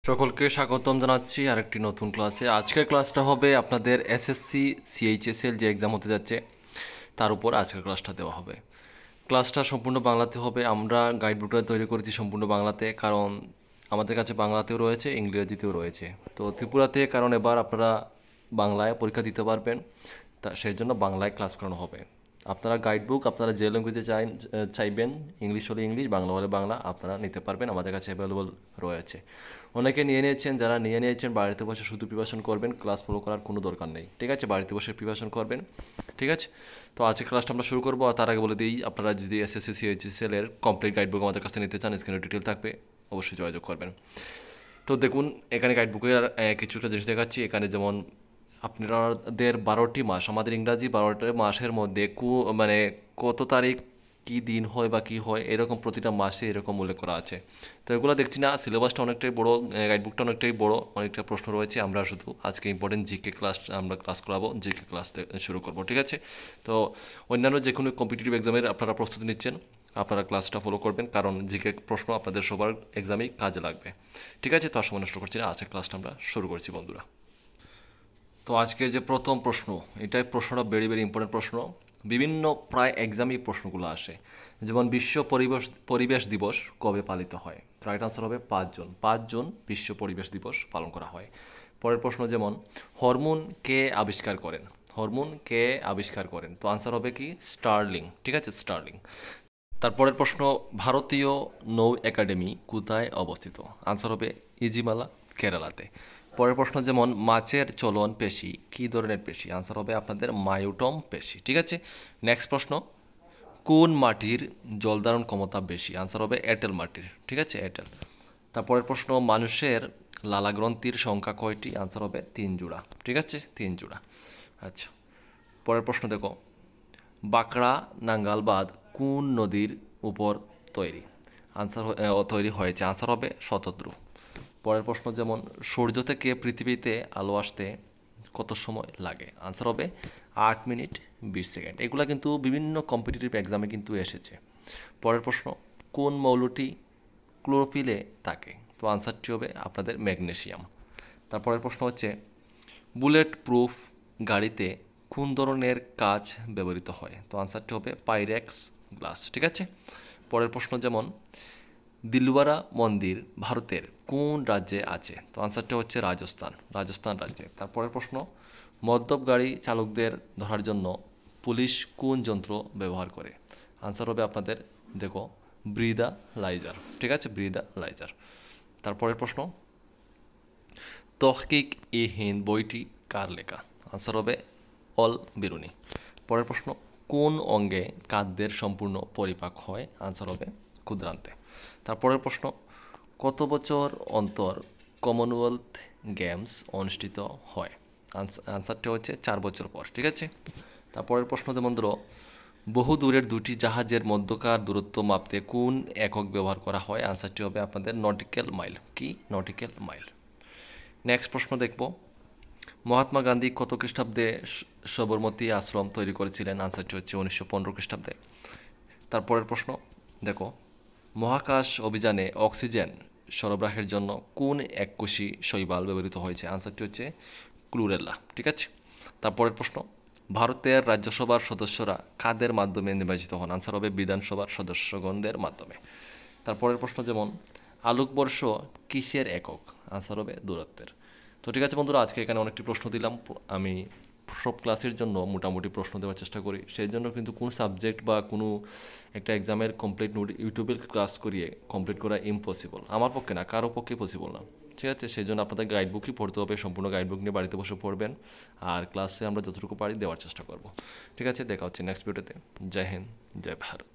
সকলকে স্বাগতম জানাচ্ছি আরেকটি নতুন ক্লাসে। আজকের ক্লাসটা হবে আপনাদের এসএসসি সিএইচএসএল যে এক্সাম হতে যাচ্ছে তার উপর আজকের ক্লাসটা দেওয়া হবে। ক্লাসটা সম্পূর্ণ বাংলাতে হবে। আমরা গাইড বুকটা তৈরি করেছি সম্পূর্ণ বাংলাতে, কারণ আমাদের কাছে বাংলাতেও রয়েছে, ইংরেজিতেও রয়েছে। তো ত্রিপুরাতে কারণ এবার আপনারা বাংলায় পরীক্ষা দিতে পারবেন, তা সেই জন্য বাংলায় ক্লাস করানো হবে। আপনারা গাইড বুক আপনারা যে ল্যাঙ্গুয়েজে চাইবেন, ইংলিশ হলে ইংলিশ, বাংলা হলে বাংলা, আপনারা নিতে পারবেন, আমাদের কাছে অ্যাভেলেবল রয়েছে। অনেকে নিয়ে নিয়েছেন, যারা নিয়ে নিয়েছেন বাড়িতে বসে শুধু প্রিপারেশন করবেন, ক্লাস ফলো করার কোনো দরকার নেই। ঠিক আছে, বাড়িতে বসে প্রিপারেশন করবেন। ঠিক আছে, তো আজকে ক্লাসটা আমরা শুরু করবো। তার আগে বলে দিই, আপনারা যদি এসএসসি সিএইচএসএল এর কমপ্লিট গাইড বুক আমাদের কাছে নিতে চান, স্ক্রিনে ডিটেল থাকবে, অবশ্যই যোগাযোগ করবেন। তো দেখুন, এখানে গাইড বুকের কিছুটা জিনিস দেখাচ্ছি। এখানে যেমন আপনাদের 12টি মাস, আমাদের ইংরাজি 12টা মাসের মধ্যে মানে কত তারিখ কী দিন হয় বা কী হয়, এরকম প্রতিটা মাসে এরকম উল্লেখ করা আছে। তো এগুলো দেখছি না, সিলেবাসটা অনেকটাই বড়ো, গাইডবুকটা অনেকটাই বড়ো, অনেকটা প্রশ্ন রয়েছে। আমরা শুধু আজকে ইম্পর্টেন্ট জিকে ক্লাস আমরা ক্লাস করাবো, জিকে ক্লাস শুরু করবো। ঠিক আছে, তো অন্যান্য যে কোনো কম্পিটিটিভ এক্সামের আপনারা প্রস্তুতি নিচ্ছেন, আপনারা ক্লাসটা ফলো করবেন, কারণ জিকে প্রশ্ন আপনাদের সবার এক্সামেই কাজে লাগবে। ঠিক আছে, তো আর সময় নষ্ট করছি না, আজকের ক্লাসটা আমরা শুরু করছি বন্ধুরা। তো আজকের যে প্রথম প্রশ্ন, এটাই প্রশ্নটা ভেরি ভেরি ইম্পর্টেন্ট প্রশ্ন। বিভিন্ন প্রায় এক্সামই প্রশ্নগুলো আসে, যেমন বিশ্ব পরিবেশ দিবস কবে পালিত হয়? রাইট আনসার হবে 5 জুন বিশ্ব পরিবেশ দিবস পালন করা হয়। পরের প্রশ্ন যেমন হরমোন কে আবিষ্কার করেন? হরমোন কে আবিষ্কার করেন? তো আনসার হবে কি স্টার্লিং। ঠিক আছে, স্টার্লিং। তারপরের প্রশ্ন, ভারতীয় নৌ একাডেমি কোথায় অবস্থিত? আনসার হবে ইজিমালা, কেরালাতে। পরের প্রশ্ন যেমন মাছের চলন পেশি কী ধরনের পেশি? আনসার হবে আপনাদের মায়োটম পেশি। ঠিক আছে, নেক্সট প্রশ্ন, কোন মাটির জলধারণ ক্ষমতা বেশি? আনসার হবে এঁটেল মাটির। ঠিক আছে, এঁটেল। তারপরের প্রশ্ন, মানুষের লালাগ্রন্থির সংখ্যা কয়টি? আনসার হবে 3 জোড়া। ঠিক আছে, 3 জোড়া। আচ্ছা, পরের প্রশ্ন দেখো, বাঁকড়া নাঙ্গাল বাঁধ কোন নদীর উপর তৈরি? তৈরি হয়েছে? আনসার হবে শতদ্রু। পরের প্রশ্ন যেমন সূর্য থেকে পৃথিবীতে আলো আসতে কত সময় লাগে? আনসার হবে 8 মিনিট 20 সেকেন্ড। এগুলো কিন্তু বিভিন্ন কম্পিটিটিভ এক্সামে কিন্তু এসেছে। পরের প্রশ্ন, কোন মৌলটি ক্লোরোফিলে থাকে? তো আনসারটি হবে আপনাদের ম্যাগনেসিয়াম। তারপরের প্রশ্ন হচ্ছে বুলেট প্রুফ গাড়িতে কোন ধরনের কাঁচ ব্যবহৃত হয়? তো আনসারটি হবে পাইরেক্স গ্লাস। ঠিক আছে, পরের প্রশ্ন যেমন দিলওয়ারা মন্দির ভারতের কোন রাজ্যে আছে? তো আনসারটা হচ্ছে রাজস্থান রাজ্যে। তারপরের প্রশ্ন, মদ্যপ গাড়ি চালকদের ধরার জন্য পুলিশ কোন যন্ত্র ব্যবহার করে? আনসার হবে আপনাদের দেখো ব্রিদালাইজার। ঠিক আছে, ব্রিদালাইজার। তারপরের প্রশ্ন, তহকিক ই হিন্দ বইটি কার লেখা? আনসার হবে অল বিরুনি। পরের প্রশ্ন, কোন অঙ্গে খাদ্যের সম্পূর্ণ পরিপাক হয়? আনসার হবে ক্ষুদ্রান্তে। তারপরের প্রশ্ন, কত বছর অন্তর কমনওয়েলথ গেমস অনুষ্ঠিত হয়? আনসারটা হচ্ছে 4 বছর পর। ঠিক আছে, তারপরের প্রশ্ন যেমন ধরো বহু দূরের দুটি জাহাজের মধ্যকার দূরত্ব মাপতে কোন একক ব্যবহার করা হয়? আনসারটি হবে আপনাদের নটিক্যাল মাইল। কি নটিক্যাল মাইল। নেক্সট প্রশ্ন দেখব, মহাত্মা গান্ধী কত খ্রিস্টাব্দে সবরমতী আশ্রম তৈরি করেছিলেন? আনসারটি হচ্ছে 1915 খ্রিস্টাব্দে। তারপরের প্রশ্ন দেখো, মহাকাশ অভিযানে অক্সিজেন সরবরাহের জন্য কোন এককোষী শৈবাল ব্যবহৃত হয়েছে? আনসারটি হচ্ছে ক্লুরেলা। ঠিক আছে, তারপরের প্রশ্ন, ভারতের রাজ্যসভার সদস্যরা কাদের মাধ্যমে নির্বাচিত হন? আনসার হবে বিধানসভার সদস্যগণদের মাধ্যমে। তারপরের প্রশ্ন যেমন আলোকবর্ষ কিসের একক? আনসার হবে দূরত্বের। তো ঠিক আছে বন্ধুরা, আজকে এখানে অনেকটি প্রশ্ন দিলাম। আমি সব ক্লাসের জন্য মোটামুটি প্রশ্ন দেওয়ার চেষ্টা করি, সেই জন্য কিন্তু কোন সাবজেক্ট বা কোনো একটা এক্সামের কমপ্লিট নোট ইউটিউবে ক্লাস করিয়ে কমপ্লিট করা ইম্পসিবল, আমার পক্ষে না, কারো পক্ষে পসিবল না। ঠিক আছে, সেই জন্য আপনাদের গাইড বুকই পড়তে হবে, সম্পূর্ণ গাইড বুক নিয়ে বাড়িতে বসে পড়বেন, আর ক্লাসে আমরা যতটুকু পারি দেওয়ার চেষ্টা করব। ঠিক আছে, দেখা হচ্ছে নেক্সট ভিডিওতে। জয় হিন্দ, জয় ভারত।